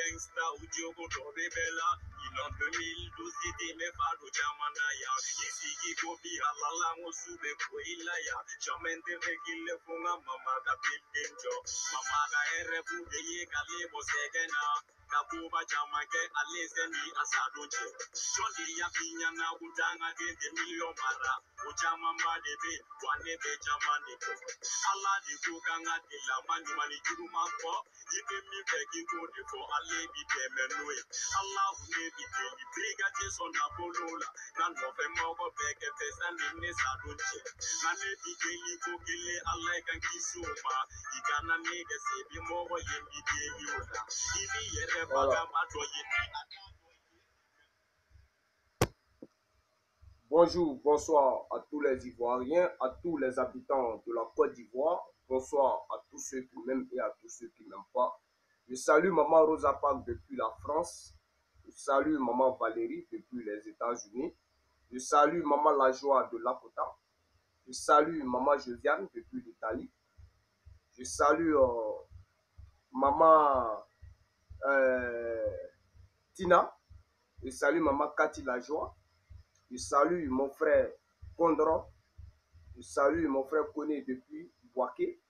gangsta ujogo tobe bela. En 2012 c'était mes fado jamanaya. Ici qui gobi halala ngosube koilaya. Jamais te rekile funga mama ka pildinjo. Mama ka ere fuge ye kale bosegena. Kabuba chamake aleseni asadonche. Jondi ya pinya na udanga gende million mara. Uchama mbadebe wanebe chamaneko. Allah di kukanga tila mani mani juruma ko. Ibe mi begi kode for alle bi temenwe. Allah unebi teli briga jeso na bolola. Nan mofe mogo beke pesa nene sadonche. Nane bi teli kokele Allah kan kisuma. Igana nege sebi mogo yebi teli ola. Ibi yere baga mato yebi. Bonjour, bonsoir à tous les Ivoiriens, à tous les habitants de la Côte d'Ivoire. Bonsoir à tous ceux qui m'aiment et à tous ceux qui ne m'aiment pas. Je salue Maman Rosa Parks depuis la France. Je salue Maman Valérie depuis les États-Unis. Je salue Maman Lajoie de Lakota. Je salue Maman Josiane depuis l'Italie. Je salue Maman Tina. Je salue Maman Cathy Lajoie. Je salue mon frère Condron. Je salue mon frère Koné depuis Boaké.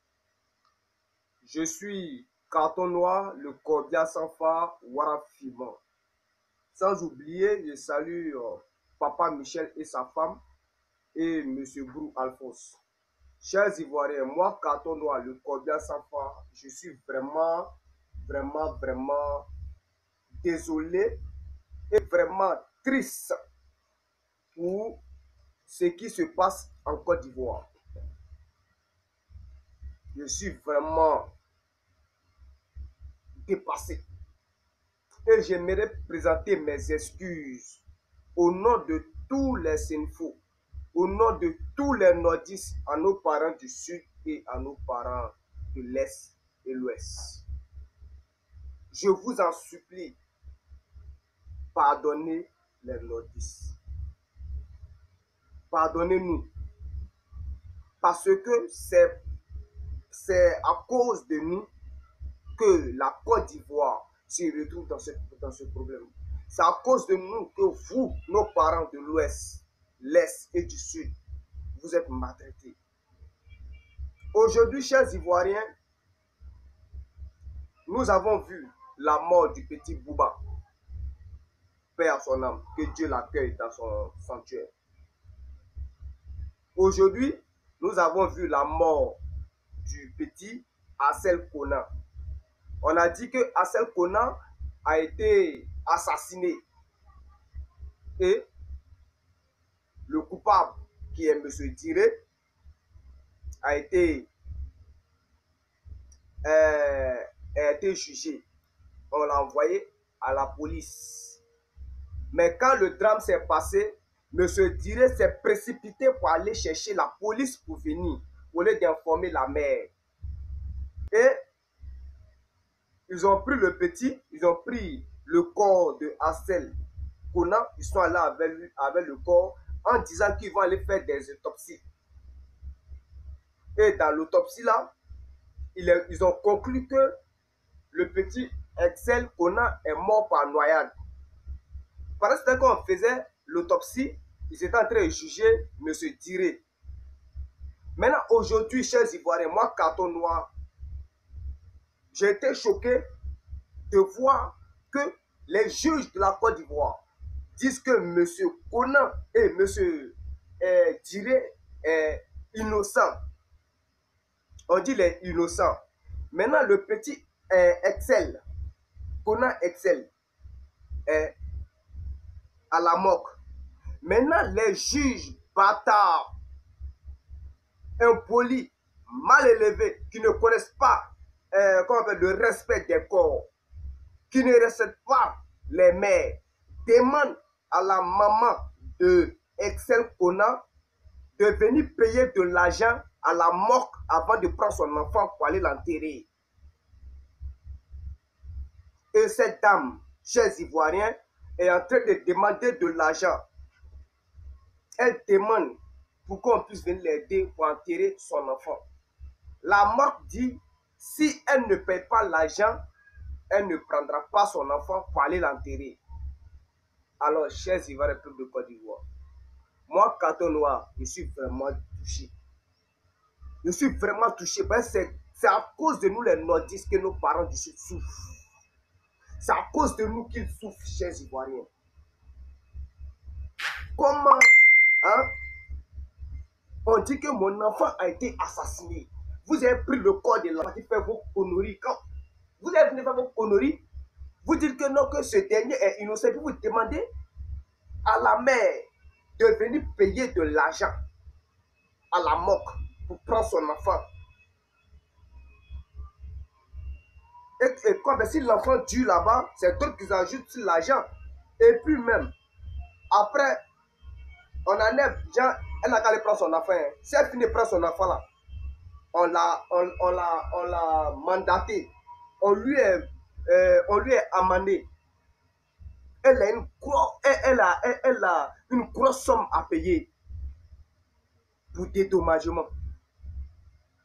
Je suis Carton Noir, le Cordia sans phare, Warafiman. Sans oublier, je salue Papa Michel et sa femme et M. Brou Alphonse. Chers Ivoiriens, moi, Carton Noir, le Cordia sans phare, je suis vraiment désolé et vraiment triste pour ce qui se passe en Côte d'Ivoire. Je suis vraiment dépassé. Et j'aimerais présenter mes excuses au nom de tous les Sénéfaux, au nom de tous les nordistes, à nos parents du Sud et à nos parents de l'Est et l'Ouest. Je vous en supplie, pardonnez les nordistes. Pardonnez-nous. Parce que c'est à cause de nous que la Côte d'Ivoire se retrouve dans ce problème. C'est à cause de nous que vous, nos parents de l'Ouest, l'Est et du Sud, vous êtes maltraités. Aujourd'hui, chers Ivoiriens, nous avons vu la mort du petit Bouba, paix à son âme, que Dieu l'accueille dans son sanctuaire. Aujourd'hui, nous avons vu la mort du petit Assel Kona. On a dit que Assel Kona a été assassiné et le coupable, qui est M. Diré, a été jugé. On l'a envoyé à la police. Mais quand le drame s'est passé, M. Diré s'est précipité pour aller chercher la police pour venir, au lieu d'informer la mère. Et ils ont pris le petit, ils ont pris le corps de Assel Kona, ils sont allés avec le corps en disant qu'ils vont aller faire des autopsies. Et dans l'autopsie là, ils ont conclu que le petit Assel Kona est mort par noyade. Pendant ce temps qu'on faisait l'autopsie, ils étaient en train de juger M. Diré. Maintenant, aujourd'hui, chers Ivoiriens, moi, Carton Noir, j'ai été choqué de voir que les juges de la Côte d'Ivoire disent que M. Kona et M. Diré est innocent. On dit les innocents. Maintenant, le petit Excel, Kona Excel, est à la moque. Maintenant, les juges bâtards, impolis, mal élevés, qui ne connaissent pas le respect des corps, qui ne respectent pas les mères, demandent à la maman de Excel Kona de venir payer de l'argent à la morgue avant de prendre son enfant pour aller l'enterrer. Et cette dame, chers Ivoiriens, est en train de demander de l'argent. Elle demande pour qu'on puisse venir l'aider pour enterrer son enfant. La morgue dit, si elle ne paye pas l'argent, elle ne prendra pas son enfant pour aller l'enterrer. Alors, chers Ivoiriens, peuple de Côte d'Ivoire, moi, Kato Noir, je suis vraiment touché. Je suis vraiment touché parce que c'est à cause de nous les nordistes que nos parents du Sud souffrent. C'est à cause de nous qu'ils souffrent, chers Ivoiriens. Comment, hein, on dit que mon enfant a été assassiné. Vous avez pris le corps de l'enfant qui fait vos conneries. Quand vous avez venu faire vos conneries, vous dites que non, que ce dernier est innocent. Puis vous demandez à la mère de venir payer de l'argent à la morgue pour prendre son enfant. Et quoi, ben, si l'enfant tue là-bas, c'est d'autres qui ajoutent sur l'argent. Et puis même, après, on enlève, genre, elle n'a qu'à aller prendre son enfant. Hein. Si elle finit de prendre son enfant là, on l'a mandaté. On lui est amendé. Elle a une grosse somme à payer pour dédommagement.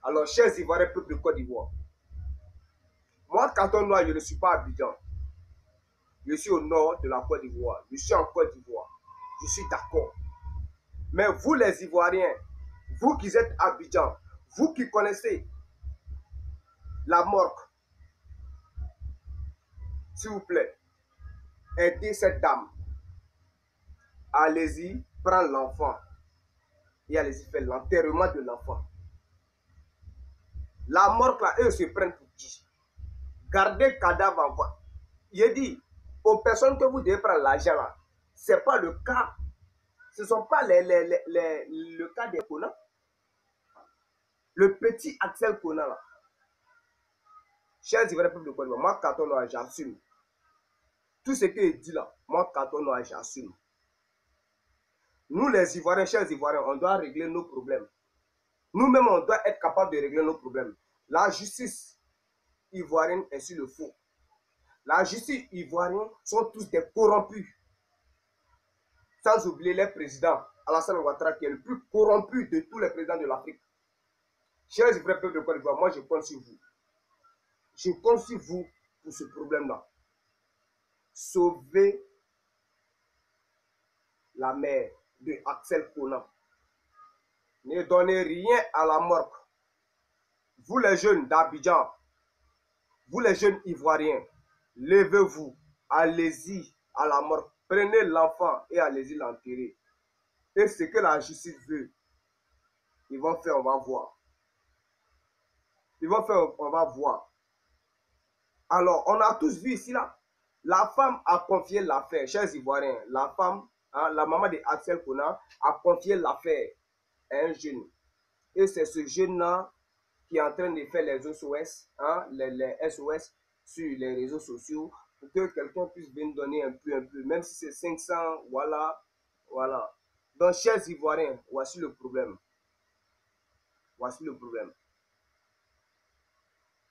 Alors, chers Ivoiriens, peuple de Côte d'Ivoire, moi, Canton Noir, je ne suis pas à Abidjan. Je suis au nord de la Côte d'Ivoire. Je suis en Côte d'Ivoire. Je suis d'accord. Mais vous, les Ivoiriens, vous qui êtes à Abidjan, vous qui connaissez la morgue, s'il vous plaît, aidez cette dame. Allez-y, prends l'enfant et allez-y faire l'enterrement de l'enfant. La morgue là, eux se prennent pour qui? Gardez le cadavre en voie. Il dit aux personnes que vous devez prendre l'argent là, ce n'est pas le cas. Ce ne sont pas le cas des Kona. Le petit Axel Kona là. Chers Ivoiriens, peuple de Côte d'Ivoire, moi, Kato Noir, j'assume. Tout ce qu'il dit là, moi, Kato Noir, j'assume. Nous, les Ivoiriens, chers Ivoiriens, on doit régler nos problèmes. Nous-mêmes, on doit être capable de régler nos problèmes. La justice ivoirienne est sur le faux. La justice ivoirienne sont tous des corrompus. Sans oublier les présidents. Alassane Ouattara qui est le plus corrompu de tous les présidents de l'Afrique. Chers Ivoiriens, peuple de Côte d'Ivoire, moi, je compte sur vous. Je compte sur vous pour ce problème-là. Sauvez la mère de Axel Kona. Ne donnez rien à la morgue. Vous les jeunes d'Abidjan, vous les jeunes Ivoiriens, levez-vous, allez-y à la morgue. Prenez l'enfant et allez-y l'enterrer. Et ce que la justice veut, ils vont faire, on va voir. Ils vont faire, on va voir. Alors, on a tous vu ici là. La femme a confié l'affaire, chers Ivoiriens. La femme, hein, la maman de Axel Kona, a confié l'affaire à un jeune. Et c'est ce jeune-là qui est en train de faire les SOS, hein, les SOS sur les réseaux sociaux pour que quelqu'un puisse venir donner un peu, même si c'est 500, voilà, voilà. Donc, chers Ivoiriens, voici le problème. Voici le problème.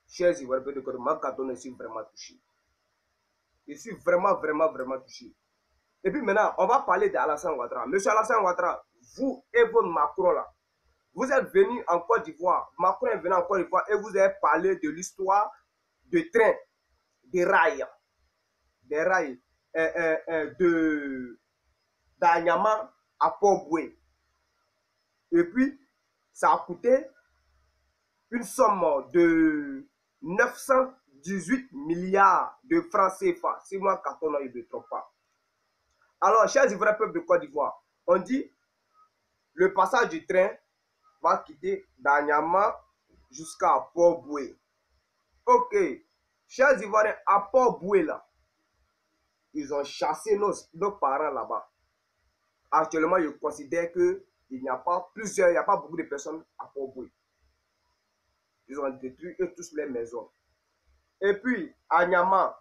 Chers Ivoiriens, de ma Kato, je suis vraiment touché. Je suis vraiment touché. Et puis maintenant, on va parler d'Alassane Ouattara. Monsieur Alassane Ouattara, vous et votre Macron là, vous êtes venu en Côte d'Ivoire. Macron est venu en Côte d'Ivoire et vous avez parlé de l'histoire de train, des rails d'Anyama à Port-Boué. Et puis, ça a coûté une somme de 918 milliards de francs CFA. C'est moi, Kato, il ne me trompe pas. Alors, chers Ivoiriens, peuple de Côte d'Ivoire, on dit le passage du train va quitter d'Anyama jusqu'à Port-Boué. Ok, chers Ivoiriens, à Port-Boué, là, ils ont chassé nos parents là-bas. Actuellement, je considère qu'il n'y a pas plusieurs, il n'y a pas beaucoup de personnes à Port-Boué. Ils ont détruit tous les maisons. Et puis, à Nyama,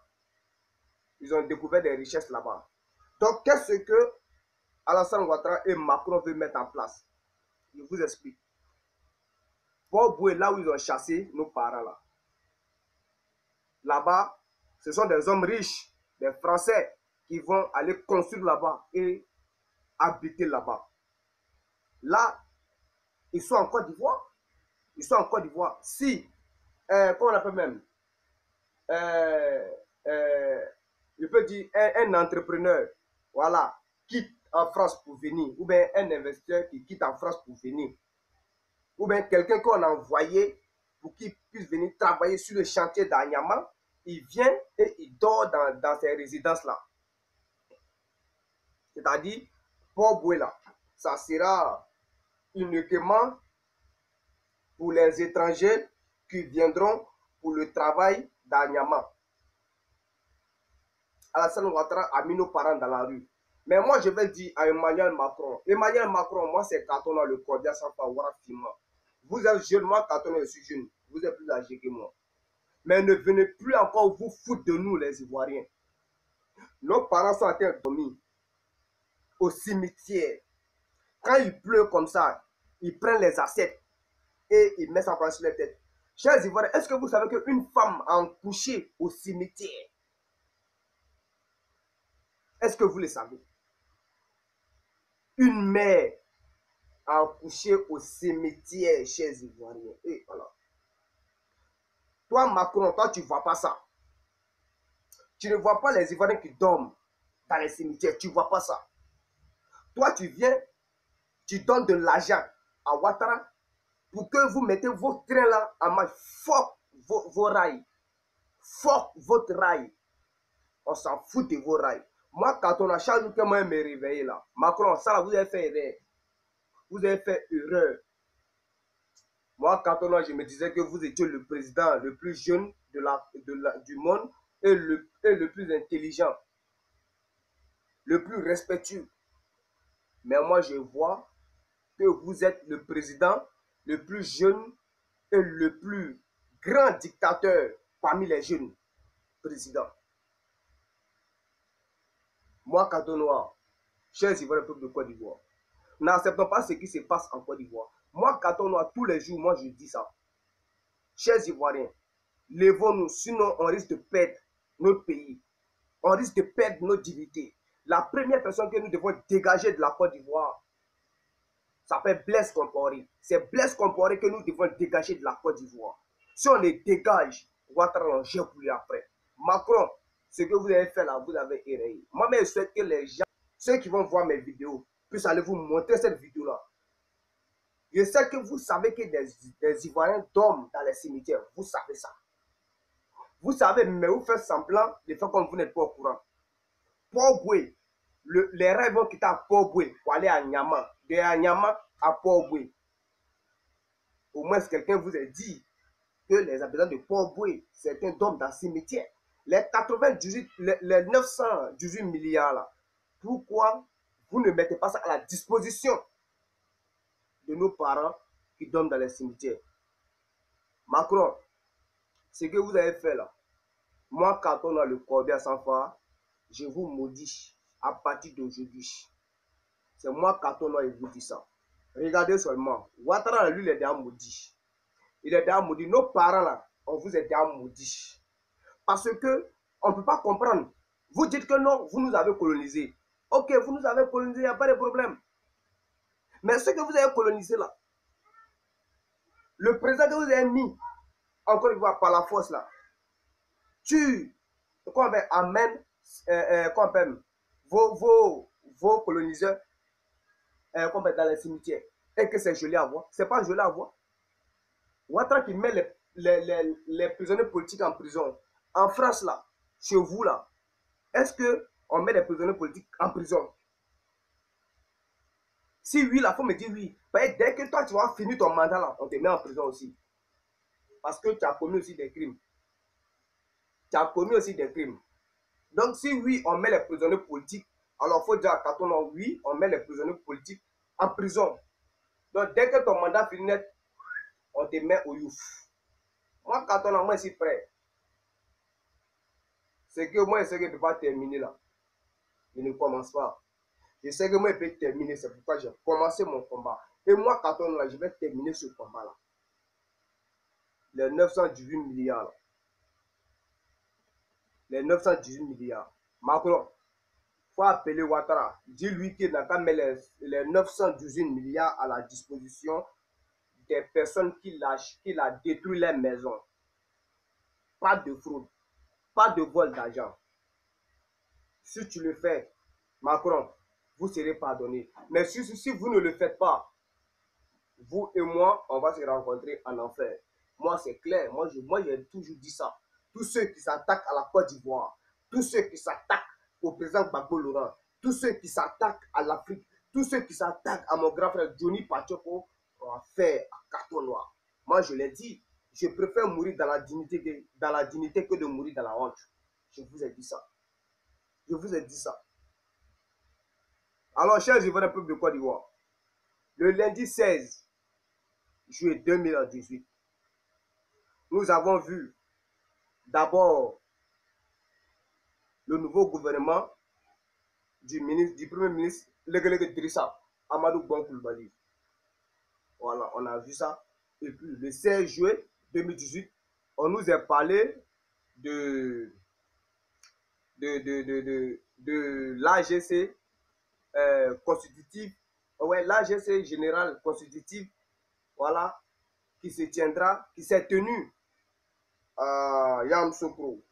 ils ont découvert des richesses là-bas. Donc, qu'est-ce que Alassane Ouattara et Macron veulent mettre en place? Je vous explique. Port-Boué, là où ils ont chassé nos parents là. Là-bas, ce sont des hommes riches, des Français qui vont aller construire là-bas et habiter là-bas. Là, ils sont en Côte d'Ivoire. Ils sont en Côte d'Ivoire. Si, comment on appelle même, je peux dire, un entrepreneur, voilà, quitte en France pour venir, ou bien un investisseur qui quitte en France pour venir, ou bien quelqu'un qu'on a envoyé pour qu'il puisse venir travailler sur le chantier d'Anyama, il vient et il dort dans ces résidences-là. C'est-à-dire, Port Boué-là, ça sera uniquement pour les étrangers qui viendront pour le travail d'Anyama. Alassane Ouattara a mis nos parents dans la rue. Mais moi, je vais dire à Emmanuel Macron. Emmanuel Macron, moi, c'est Katona le cordial sans avoir Fima. Vous êtes jeune, moi, Katona, je suis jeune. Vous êtes plus âgé que moi. Mais ne venez plus encore vous foutre de nous, les Ivoiriens. Nos parents sont en train de dormir au cimetière. Quand il pleut comme ça, ils prennent les assiettes et ils mettent ça sur les têtes. Chers Ivoiriens, est-ce que vous savez qu'une femme a couché au cimetière? Est-ce que vous le savez? Une mère a couché au cimetière, chers Ivoiriens. Et voilà. Toi, Macron, toi, tu ne vois pas ça. Tu ne vois pas les Ivoiriens qui dorment dans les cimetières. Tu ne vois pas ça. Toi, tu viens, tu donnes de l'argent à Ouattara pour que vous mettez vos trains là en marche. Fuck vos rails. Fuck votre rail. On s'en fout de vos rails. Moi, quand on a chaque jour que moi me réveiller là, Macron, ça là, vous avez fait erreur. Vous avez fait erreur. Moi, quand on a, je me disais que vous étiez le président le plus jeune du monde et le plus intelligent, le plus respectueux. Mais moi, je vois que vous êtes le président le plus jeune et le plus grand dictateur parmi les jeunes présidents. Moi, Canton Noir, chers Ivoiriens, peuple de Côte d'Ivoire, n'acceptons pas ce qui se passe en Côte d'Ivoire. Moi, Canton Noir, tous les jours, moi, je dis ça. Chers Ivoiriens, levons-nous, sinon on risque de perdre notre pays. On risque de perdre notre dignité. La première personne que nous devons dégager de la Côte d'Ivoire s'appelle Blaise Compaoré. C'est Blaise Compaoré que nous devons dégager de la Côte d'Ivoire. Si on les dégage, Ouattara on gère pour lui après. Macron, ce que vous avez fait là, vous avez erré. Moi, je souhaite que les gens, ceux qui vont voir mes vidéos, puissent aller vous montrer cette vidéo-là. Je sais que vous savez que des Ivoiriens dorment dans les cimetières. Vous savez ça. Vous savez, mais vous faites semblant de faire comme vous n'êtes pas au courant. Port Boué, les rêves vont quitter à Port Boué pour aller à Nyama. De Nyama à Port Boué. Au moins, quelqu'un vous a dit que les habitants de Port Boué, certains dorment dans le cimetière. Les 98, les 918 milliards là, pourquoi vous ne mettez pas ça à la disposition de nos parents qui dorment dans les cimetières? Macron, ce que vous avez fait là, moi, quand on a le cordial sans phare, je vous maudis à partir d'aujourd'hui. C'est moi, quand on a vous dit ça. Regardez seulement. Ouattara, lui, il est déjà maudit. Il est déjà maudit. Nos parents, là, on vous est déjà maudit. Parce que on ne peut pas comprendre. Vous dites que non, vous nous avez colonisés. Ok, vous nous avez colonisés, il n'y a pas de problème. Mais ce que vous avez colonisé là, le président que vous avez mis, encore une fois, par la force là, tue, amène vos coloniseurs dans les cimetières. Et que c'est joli à voir. C'est pas joli à voir. Ouattara qui met les prisonniers politiques en prison. En France là, chez vous là, est-ce qu'on met les prisonniers politiques en prison? Si oui, là, il faut me dire oui. Dès que toi, tu vas finir ton mandat là, on te met en prison aussi. Parce que tu as commis aussi des crimes. Tu as commis aussi des crimes. Donc, si oui, on met les prisonniers politiques, alors il faut dire à Canton, oui, on met les prisonniers politiques en prison. Donc, dès que ton mandat finit, on te met au youf. Moi, Canton, moi, je suis prêt. C'est que moi, je sais que je ne peux pas terminer là. Je ne commence pas. Je sais que moi, je peux terminer. C'est pourquoi j'ai commencé mon combat. Et moi, Canton, là, je vais terminer ce combat là. Les 918 milliards. Là. Les 918 milliards. Macron, il faut appeler Ouattara. Dis-lui qu'il n'a qu'à mettre les 918 milliards à la disposition des personnes qui a détruit les maisons. Pas de fraude. pas de vol d'argent. Si tu le fais, Macron, vous serez pardonné. Mais si vous ne le faites pas, vous et moi, on va se rencontrer en enfer. Moi, c'est clair. Moi, j'ai toujours dit ça. Tous ceux qui s'attaquent à la Côte d'Ivoire, tous ceux qui s'attaquent au président Gbagbo Laurent, tous ceux qui s'attaquent à l'Afrique, tous ceux qui s'attaquent à mon grand frère Johnny Pacheco, on va faire un carton noir. Moi, je l'ai dit, je préfère mourir dans la dignité que de mourir dans la honte. Je vous ai dit ça. Je vous ai dit ça. Alors, chers Ivoiriens, peuple de Côte d'Ivoire, le lundi 16 juillet 2018, nous avons vu d'abord le nouveau gouvernement du Premier ministre Legelege Drissa, Amadou Bon Coulibaly. Voilà, on a vu ça. Et puis le 16 juillet 2018, on nous a parlé de l'AGC constitutive, ouais, l'AGC générale constitutive, voilà, qui s'est tenu à Yamoussoukro,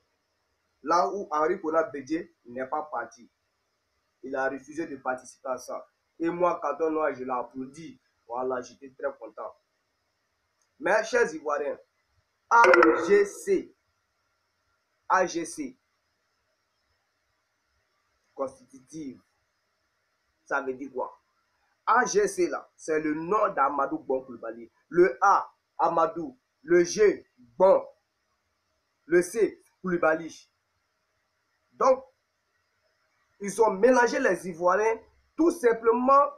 là où Henri Konan Bédié n'est pas parti. Il a refusé de participer à ça. Et moi, quand je l'ai applaudi, voilà, j'étais très content. Mais, chers Ivoiriens, AGC, constitutive, ça veut dire quoi? AGC là, c'est le nom d'Amadou Bon Coulibaly. Le A, Amadou. Le G, Bon. Le C, Coulibaly. Donc, ils ont mélangé les Ivoiriens. Tout simplement,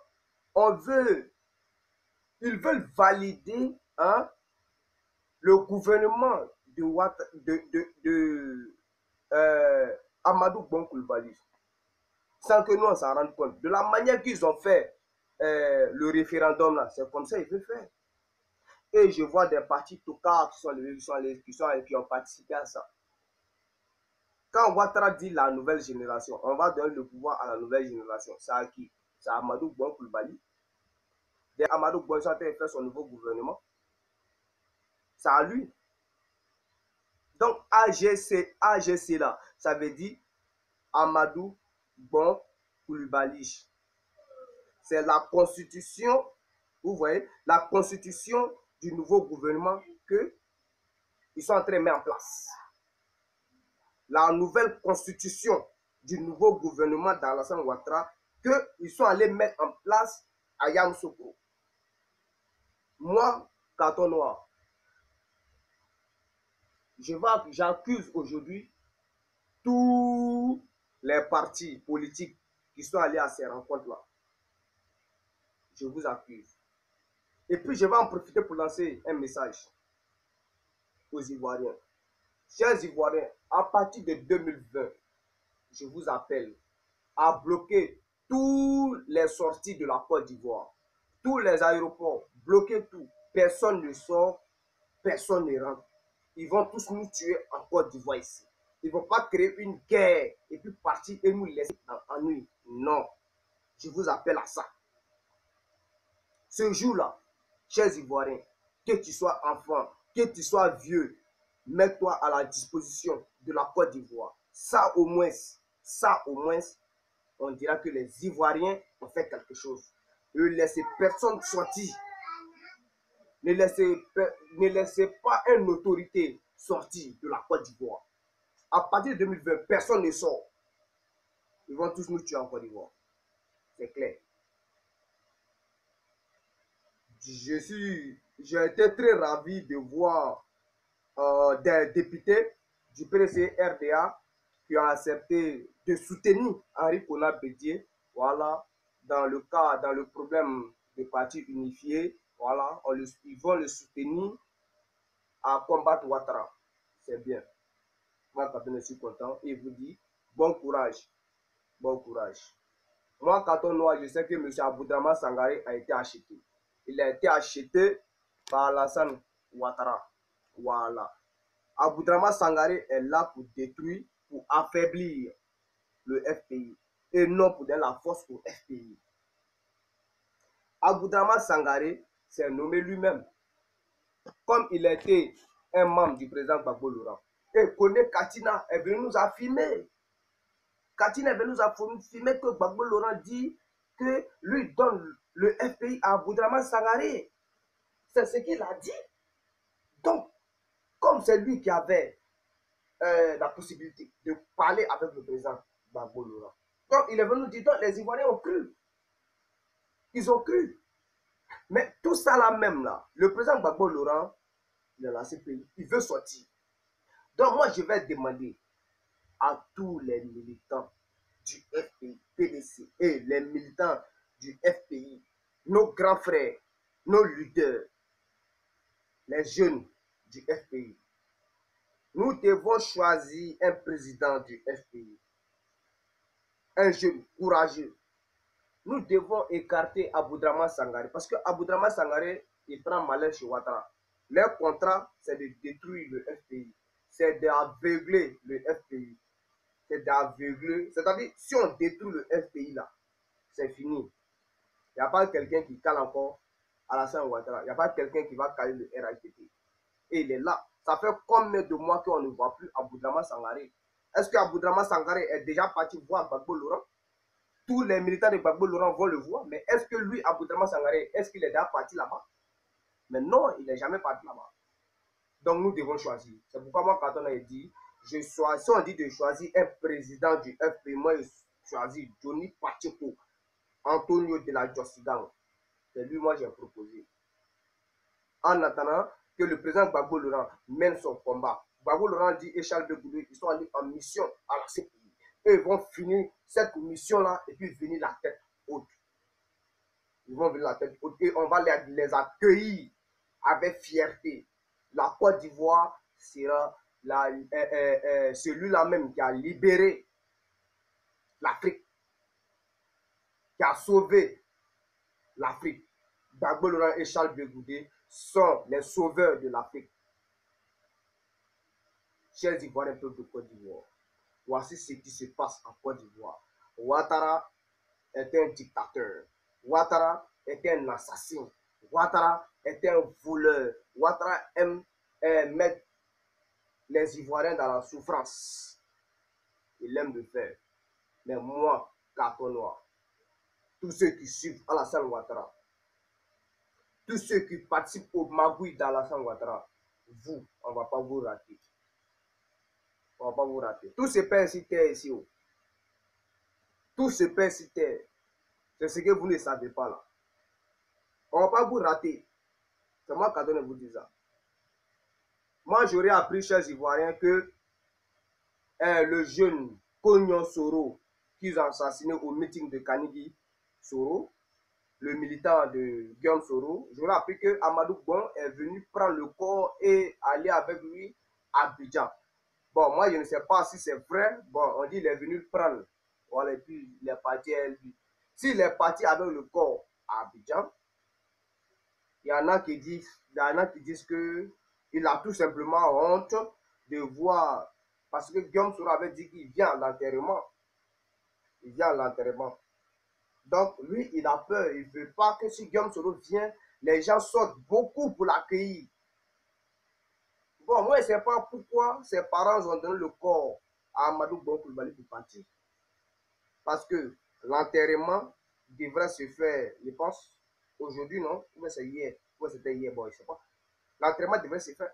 ils veulent valider le gouvernement de Amadou Bon Coulibaly. Sans que nous on s'en rende compte. De la manière qu'ils ont fait le référendum là, c'est comme ça qu'ils veulent faire. Et je vois des partis tocards qui ont participé à ça. Quand Ouattara dit la nouvelle génération, on va donner le pouvoir à la nouvelle génération. C'est à qui? C'est à Amadou Bon Coulibaly. Dès Amadou Bon Coulibaly fait son nouveau gouvernement, c'est à lui. Donc AGC là, ça veut dire Amadou Bon Coulibaly. C'est la constitution, vous voyez, la constitution du nouveau gouvernement qu'ils sont en train de mettre en place. La nouvelle constitution du nouveau gouvernement d'Alassane Ouattara qu'ils sont allés mettre en place à Yamoussoukro. Moi, carton noir, j'accuse aujourd'hui tous les partis politiques qui sont allés à ces rencontres-là. Je vous accuse. Et puis, je vais en profiter pour lancer un message aux Ivoiriens. Chers Ivoiriens, à partir de 2020, je vous appelle à bloquer toutes les sorties de la Côte d'Ivoire. Tous les aéroports, bloquez tout. Personne ne sort, personne ne rentre. Ils vont tous nous tuer en Côte d'Ivoire ici. Ils ne vont pas créer une guerre et puis partir et nous laisser en nuit. Non, je vous appelle à ça. Ce jour-là, chers Ivoiriens, que tu sois enfant, que tu sois vieux, mets-toi à la disposition de la Côte d'Ivoire. Ça au moins, on dira que les Ivoiriens ont fait quelque chose. Ne laissez personne sortir. Ne laissez pas une autorité sortir de la Côte d'Ivoire. À partir de 2020, personne ne sort. Ils vont tous nous tuer en Côte d'Ivoire. C'est clair. J'ai été très ravi de voir des députés du PDC RDA qui ont accepté de soutenir Henri Konan Bédié, voilà, dans le problème de parti unifié, voilà, ils vont le soutenir à combattre Ouattara. C'est bien. Moi, quand je suis content, et vous dis bon courage. Bon courage. Moi, carton noir, je sais que M. Aboudraman Sangaré a été acheté. Il a été acheté par Alassane Ouattara. Voilà. Aboudraman Sangaré est là pour détruire, pour affaiblir le FPI et non pour donner la force au FPI. Aboudraman Sangaré s'est nommé lui-même comme il était un membre du président Gbagbo Laurent. Et Kone Katina est venu nous affirmer. Katina est venu nous affirmer que Gbagbo Laurent dit que lui donne le FPI à Aboudraman Sangaré. C'est ce qu'il a dit. Donc, comme c'est lui qui avait la possibilité de parler avec le président Gbagbo Laurent, donc il est venu nous dire, donc les Ivoiriens ont cru. Ils ont cru. Mais tout ça là même là, le président Gbagbo Laurent, il est dans ce pays, il veut sortir. Donc moi je vais demander à tous les militants du FPI, PDC et les militants du FPI, nos grands frères, nos leaders, les jeunes du FPI, nous devons choisir un président du FPI, un jeune courageux. Nous devons écarter Aboudraman Sangaré parce que Aboudraman Sangaré, il prend malheur chez Ouattara. Leur contrat, c'est de détruire le FPI, c'est d'aveugler le FPI. C'est d'aveugler. C'est-à-dire, si on détruit le FPI là, c'est fini. Il n'y a pas quelqu'un qui cale encore Alassane Ouattara. Il n'y a pas quelqu'un qui va caler le RHDP. Et il est là. Ça fait combien de mois qu'on ne voit plus Aboudraman Sangaré? Est-ce que Aboudraman Sangaré est déjà parti voir Gbagbo Laurent? Tous les militants de Gbagbo Laurent vont le voir. Mais est-ce que lui, Aboudraman Sangaré, est-ce qu'il est déjà parti là-bas? Mais non, il n'est jamais parti là-bas. Donc nous devons choisir. C'est pourquoi moi, quand on a dit, si on dit de choisir un président du FPI, moi je choisis Johnny Pacheco, Antonio de la Jossigan. C'est lui, moi, j'ai proposé. En attendant que le président Gbagbo Laurent mène son combat. Gbagbo Laurent dit et Charles de Goulet, ils sont allés en mission à la CPI. Et ils vont finir cette mission-là et puis venir la tête haute. Ils vont venir la tête haute et on va les accueillir avec fierté. La Côte d'Ivoire sera celui-là même qui a libéré l'Afrique, qui a sauvé l'Afrique. Gbagbo Laurent et Charles de Goulet sont les sauveurs de l'Afrique. Chers Ivoiriens, peuple de Côte d'Ivoire, voici ce qui se passe en Côte d'Ivoire. Ouattara est un dictateur. Ouattara est un assassin. Ouattara est un voleur. Ouattara aime mettre les Ivoiriens dans la souffrance. Il aime le faire. Mais moi, carton noir, tous ceux qui suivent Alassane Ouattara, tous ceux qui participent au magouille d'Alassane Ouattara, vous, on ne va pas vous rater. On ne va pas vous rater. Tous ces pères ici, ici, tous ces pères ici, c'est ce que vous ne savez pas là. On ne va pas vous rater. C'est moi qui vous dis ça. Moi, j'aurais appris, chers Ivoiriens, que le jeune Cognon Soro qu'ils ont assassiné au meeting de Kanigui Soro, le militant de Guillaume Soro, j'aurais appris que Amadou Bon est venu prendre le corps et aller avec lui à Abidjan. Bon, moi, je ne sais pas si c'est vrai. Bon, on dit qu'il est venu le prendre. Voilà, et puis il est parti à lui. S'il est parti avec le corps à Abidjan, il y en a qui disent que il a tout simplement honte de voir, parce que Guillaume Soro avait dit qu'il vient à l'enterrement. Il vient à l'enterrement. Donc, lui, il a peur. Il ne veut pas que si Guillaume Soro vient, les gens sortent beaucoup pour l'accueillir. Bon, moi, je ne sais pas pourquoi ses parents ont donné le corps à Amadou Bon Coulibaly pour partir. Parce que l'enterrement devrait se faire, je pense, aujourd'hui, non? Ou c'est hier? Ou c'était hier? Bon, je ne sais pas. L'enterrement devrait se faire.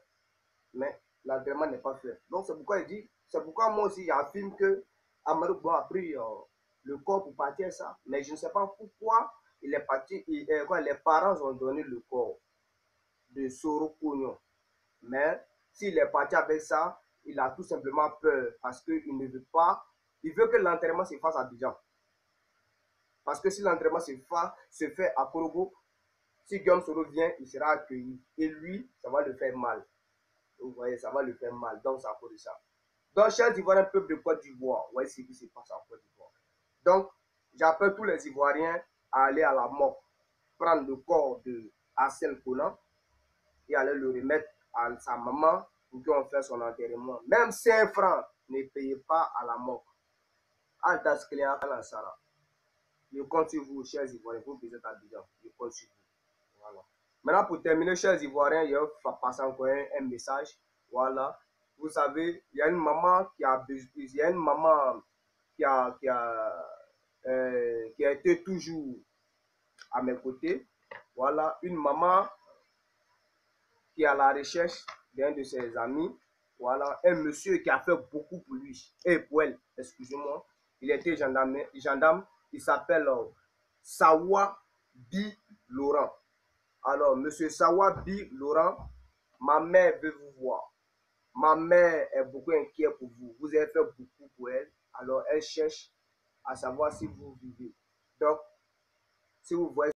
Mais l'enterrement n'est pas fait. Donc, c'est pourquoi il dit, c'est pourquoi moi aussi, j'affirme que Amadou Bon a pris le corps pour partir ça. Mais je ne sais pas pourquoi il est parti, les parents ont donné le corps de Soro Cognon. Mais s'il est parti avec ça, il a tout simplement peur parce qu'il ne veut pas, il veut que l'enterrement se fasse à Abidjan. Parce que si l'enterrement se fait à Korogo, si Guillaume Soro vient, il sera accueilli. Et lui, ça va le faire mal. Vous voyez, ça va le faire mal. Donc, c'est à cause de ça. Donc, chers Ivoiriens, peuple de Côte d'Ivoire, vous voyez ce qui se passe en Côte d'Ivoire. Donc, j'appelle tous les Ivoiriens à aller à la mort, prendre le corps de Arsène Konan et aller le remettre à sa maman pour qu'on fasse son enterrement. Même 5 francs, ne payez pas à la mort. Altas Cléa Kalansara. Je compte sur vous, chers Ivoiriens, vous qui êtes à Abidjan. Je compte sur vous. Voilà. Maintenant, pour terminer, chers Ivoiriens, je vais passer encore un message. Voilà. vous savez, il y a une maman qui a il y a une maman qui a été toujours à mes côtés. Voilà, une maman qui est à la recherche d'un de ses amis. Voilà, un monsieur qui a fait beaucoup pour lui, et pour elle, excusez-moi. Il était gendarme, il s'appelle Sawa Bi Laurent. Alors, monsieur Sawa Bi Laurent, ma mère veut vous voir. Ma mère est beaucoup inquiète pour vous. Vous avez fait beaucoup pour elle. Alors, elle cherche à savoir si vous vivez. Donc, si vous voyez